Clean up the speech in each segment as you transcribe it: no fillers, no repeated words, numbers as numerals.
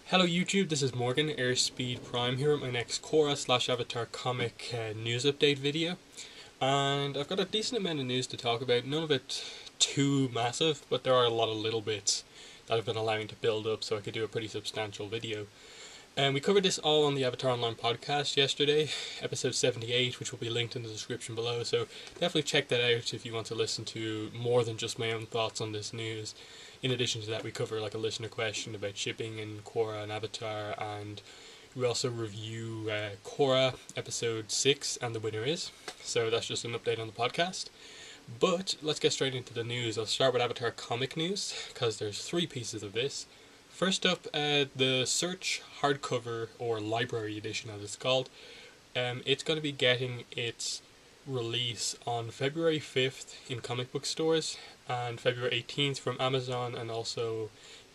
Hello YouTube, this is Morgan, Airspeed Prime here with my next Korra/Avatar comic news update video. And I've got a decent amount of news to talk about, none of it too massive, but there are a lot of little bits that I've been allowing to build up so I could do a pretty substantial video. And we covered this all on the Avatar Online podcast yesterday, episode 78, which will be linked in the description below, so definitely check that out if you want to listen to more than just my own thoughts on this news. In addition to that, we cover like a listener question about shipping in Korra and Avatar, and we also review Korra episode 6 and the winner is. So that's just an update on the podcast. But let's get straight into the news. I'll start with Avatar comic news because there's three pieces of this. First up, the Search hardcover or library edition as it's called. It's going to be getting its release on February 5th in comic book stores and February 18th from Amazon, and also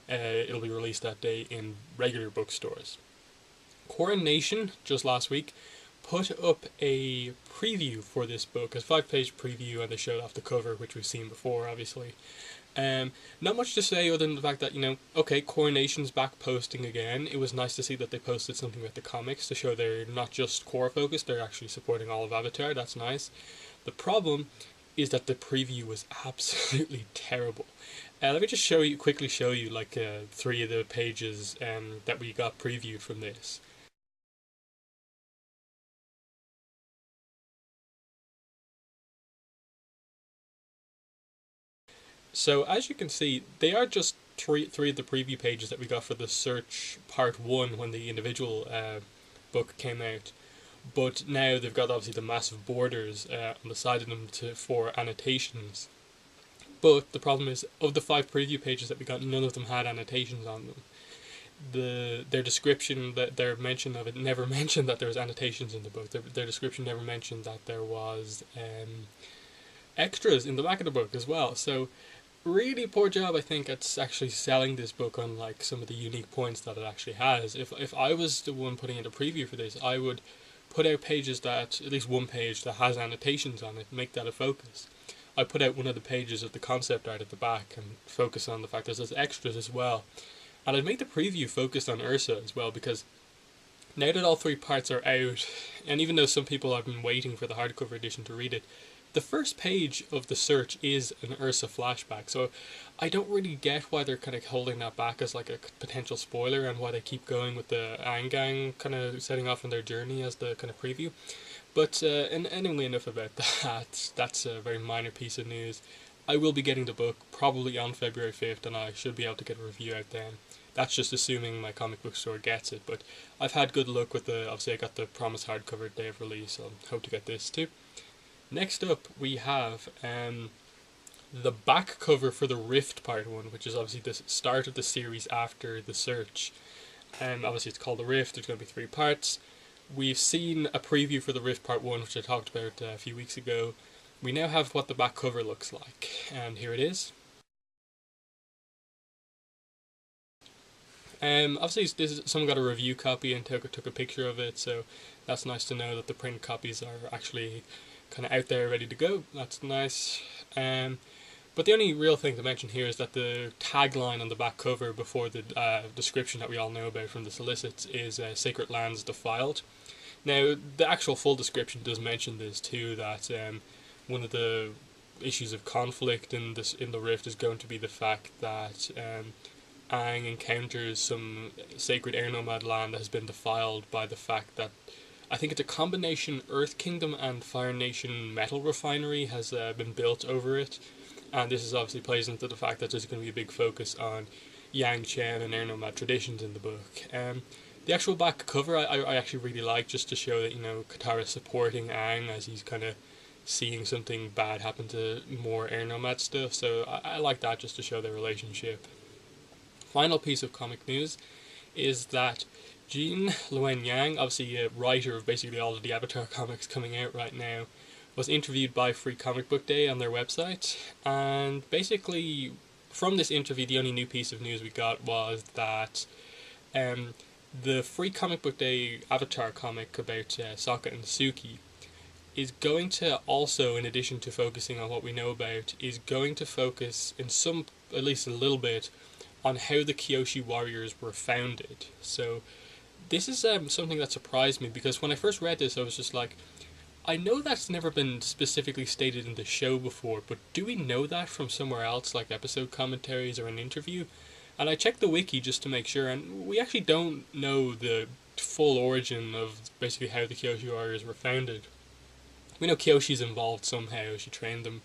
it'll be released that day in regular bookstores. Coronation, just last week, put up a preview for this book, a 5-page preview, and they showed off the cover, which we've seen before, obviously. Not much to say other than the fact that, okay, Coronation's back posting again. It was nice to see that they posted something with the comics to show they're not just Korra focused, they're actually supporting all of Avatar. That's nice. The problem is that the preview was absolutely terrible. Let me just quickly show you like 3 of the pages that we got previewed from this. So as you can see, they are just three of the preview pages that we got for the Search Part 1 when the individual book came out. But now they've got obviously the massive borders on the side of them for annotations. But the problem is, of the 5 preview pages that we got, none of them had annotations on them. Their description, their mention of it, never mentioned that there was annotations in the book. Their description never mentioned that there was extras in the back of the book as well. So really poor job, I think, at actually selling this book on like some of the unique points that it actually has. If I was the one putting in a preview for this, I would put out pages that, at least one page that has annotations on it, make that a focus. I put out one of the pages of the concept art at the back and focus on the fact that there's extras as well. And I'd make the preview focused on Ursa as well, because now that all 3 parts are out, and even though some people have been waiting for the hardcover edition to read it, the first page of the Search is an Ursa flashback, so I don't really get why they're kind of holding that back as like a potential spoiler, and why they keep going with the Aang Gang kind of setting off on their journey as the kind of preview. But and anyway, enough about that. That's a very minor piece of news. I will be getting the book probably on February 5th, and I should be able to get a review out then. That's just assuming my comic book store gets it, but I've had good luck with obviously I got the promised hardcover day of release, so I hope to get this too. Next up, we have the back cover for the Rift Part 1, which is obviously the start of the series after the Search. Obviously it's called the Rift, there's going to be 3 parts. We've seen a preview for the Rift Part 1, which I talked about a few weeks ago. We now have what the back cover looks like, and here it is. Obviously someone got a review copy and took a picture of it, so that's nice to know that the print copies are actually kind of out there ready to go. That's nice. But the only real thing to mention here is that the tagline on the back cover before the description that we all know about from the solicits is Sacred Lands Defiled. Now, the actual full description does mention this too, that one of the issues of conflict in the Rift is going to be the fact that Aang encounters some sacred air nomad land that has been defiled by the fact that I think it's a combination Earth Kingdom and Fire Nation metal refinery has been built over it, and this is obviously plays into the fact that there's going to be a big focus on Yang Chen and air nomad traditions in the book. The actual back cover I actually really like, just to show that Katara's supporting Aang as he's kind of seeing something bad happen to more air nomad stuff, so I like that just to show their relationship. Final piece of comic news is that Jean Luen Yang, obviously a writer of basically all of the Avatar comics coming out right now, was interviewed by Free Comic Book Day on their website, and basically from this interview the only new piece of news we got was that the Free Comic Book Day Avatar comic about Sokka and Suki is going to also, in addition to focusing on what we know about, is going to focus in some, at least a little bit, on how the Kyoshi warriors were founded. So this is something that surprised me, because when I first read this, I was just like, I know that's never been specifically stated in the show before, but do we know that from somewhere else, like episode commentaries or an interview? And I checked the wiki just to make sure, and we actually don't know the full origin of basically how the Kyoshi warriors were founded. We know Kyoshi's involved somehow, she trained them,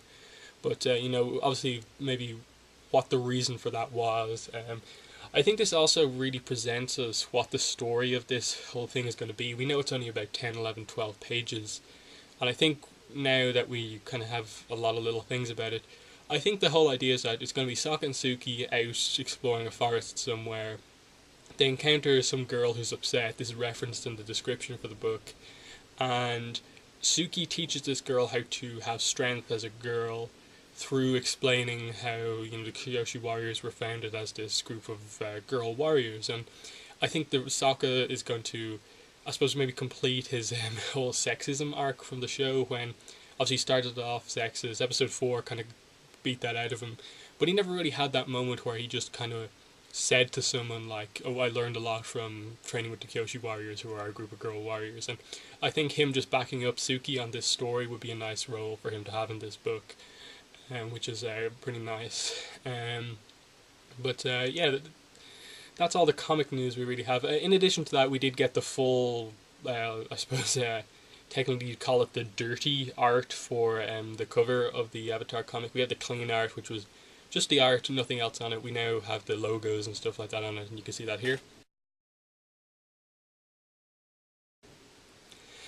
but obviously maybe what the reason for that was. I think this also really presents us what the story of this whole thing is going to be. We know it's only about 10, 11, 12 pages, and I think now that we kind of have a lot of little things about it, I think the whole idea is that it's going to be Sokka and Suki out exploring a forest somewhere. They encounter some girl who's upset. This is referenced in the description for the book. And Suki teaches this girl how to have strength as a girl through explaining how the Kyoshi warriors were founded as this group of girl warriors. And I think that Sokka is going to, I suppose, maybe complete his whole sexism arc from the show, when obviously he started off sexist. Episode 4 kind of beat that out of him, but he never really had that moment where he just kind of said to someone like, oh, I learned a lot from training with the Kyoshi warriors, who are a group of girl warriors. And I think him just backing up Suki on this story would be a nice role for him to have in this book, which is pretty nice. Yeah, that's all the comic news we really have. In addition to that, we did get the full, I suppose, technically you'd call it the dirty art for the cover of the Avatar comic. We had the clean art, which was just the art, nothing else on it. We now have the logos and stuff like that on it, and you can see that here.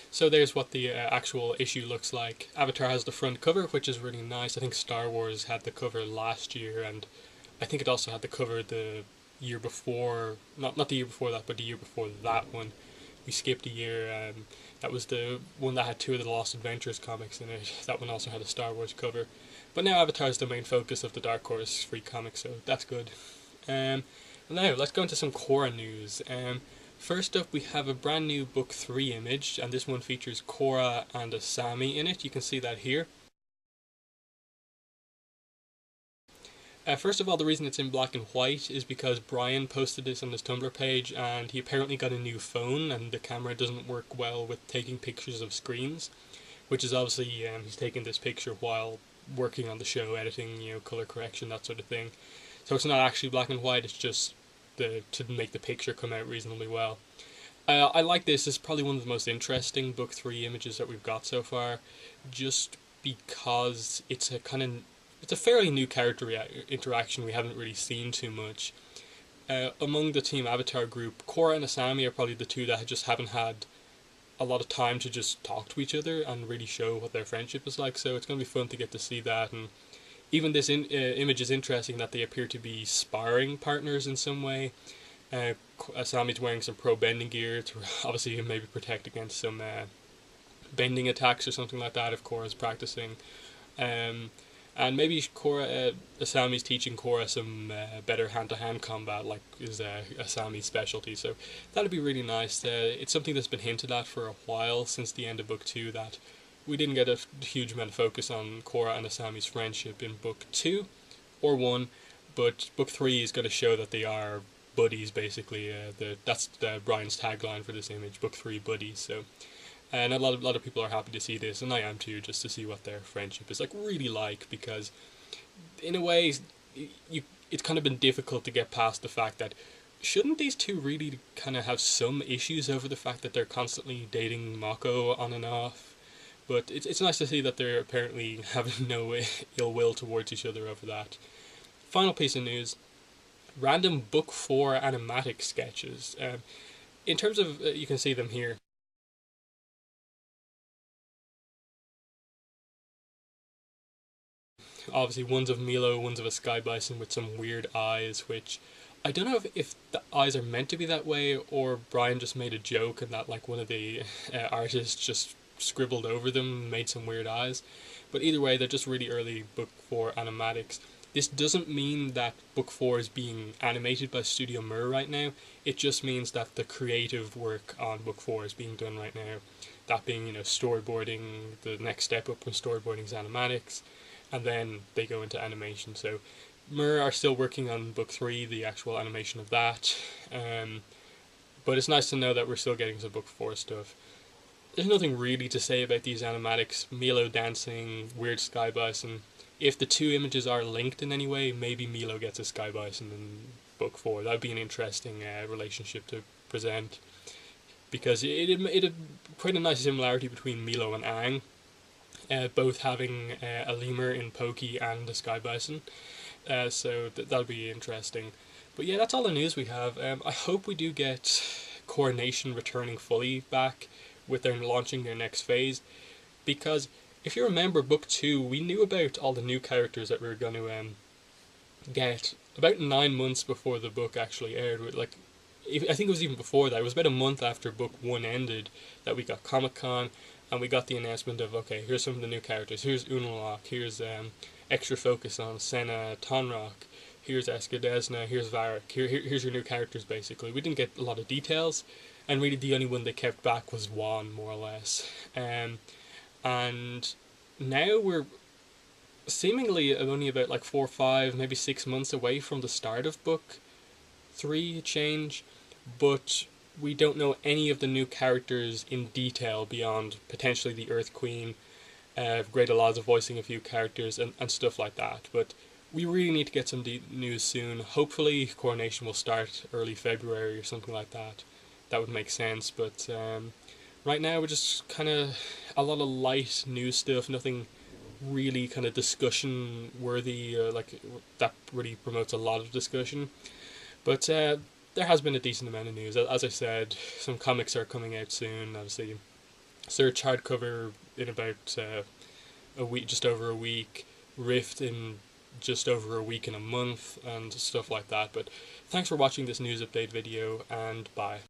So there's what the actual issue looks like. Avatar has the front cover, which is really nice. I think Star Wars had the cover last year, and I think it also had the cover the year before, not the year before that, but the year before that one. We skipped a year. That was the one that had two of the Lost Adventures comics in it. That one also had a Star Wars cover. But now Avatar is the main focus of the Dark Horse free comic, so that's good. Now, let's go into some Korra news. First up, we have a brand new Book 3 image, and this one features Korra and Asami in it. You can see that here. First of all, the reason it's in black and white is because Brian posted this on his Tumblr page, and he apparently got a new phone, and the camera doesn't work well with taking pictures of screens, which is obviously, he's taking this picture while working on the show, editing, color correction, that sort of thing. So it's not actually black and white, it's just to make the picture come out reasonably well. I like this. It's probably one of the most interesting Book 3 images that we've got so far, just because it's a fairly new character interaction we haven't really seen too much. Among the Team Avatar group, Korra and Asami are probably the two that just haven't had a lot of time to just talk to each other and really show what their friendship is like, so it's going to be fun to get to see that. And even this image is interesting that they appear to be sparring partners in some way. Asami's wearing some pro bending gear to obviously maybe protect against some bending attacks or something like that if Korra's practicing. And maybe Asami's teaching Korra some better hand-to-hand combat, like is Asami's specialty. So that'd be really nice. It's something that's been hinted at for a while since the end of Book 2, that we didn't get a huge amount of focus on Korra and Asami's friendship in Book 2 or 1, but Book 3 is going to show that they are buddies, basically. That's Brian's tagline for this image, Book 3 buddies. So. And a lot of people are happy to see this, and I am too, just to see what their friendship is really like, because in a way, it's kind of been difficult to get past the fact that shouldn't these two really kind of have some issues over the fact that they're constantly dating Mako on and off. But it's nice to see that they're apparently having no ill will towards each other over that. Final piece of news, random Book 4 animatic sketches. In terms of, you can see them here. Obviously, one's of Milo, one's of a sky bison with some weird eyes, which I don't know if the eyes are meant to be that way, or Brian just made a joke and that one of the artists just scribbled over them, made some weird eyes. But either way, they're just really early Book 4 animatics. This doesn't mean that Book 4 is being animated by Studio Mir right now. It just means that the creative work on Book 4 is being done right now. That being, storyboarding, the next step up from storyboarding is animatics, and then they go into animation. So Mir are still working on book 3, the actual animation of that. But it's nice to know that we're still getting some book 4 stuff. There's nothing really to say about these animatics. Milo dancing, weird sky bison. If the two images are linked in any way, maybe Milo gets a sky bison in book 4. That would be an interesting relationship to present, because it quite a nice similarity between Milo and Aang, both having a lemur in Pokey and a sky bison. So that'll be interesting. But yeah, that's all the news we have. I hope we do get Coronation returning fully back with their launching their next phase, because if you remember book 2, we knew about all the new characters that we were going to get about 9 months before the book actually aired. Like, I think it was even before that. It was about a month after book 1 ended that we got Comic-Con, and we got the announcement of, okay, here's some of the new characters. Here's Unalaq, here's extra focus on Senna Tonraq, here's Escadesna, here's Varric, here's your new characters, basically. We didn't get a lot of details, and really the only one they kept back was Juan, more or less. And now we're seemingly only about like 4, 5, maybe 6 months away from the start of book 3 change, but we don't know any of the new characters in detail beyond potentially the Earth Queen, Great Alaza voicing a few characters, and stuff like that. But we really need to get some news soon. Hopefully Coronation will start early February or something like that. That would make sense, but right now we're just kind of a lot of light news stuff, nothing really kind of discussion worthy, like that really promotes a lot of discussion. But there has been a decent amount of news. As I said, some comics are coming out soon. Obviously, Search hardcover in about a week, just over a week. Rift in just over a week and a month, and stuff like that. But thanks for watching this news update video, and bye.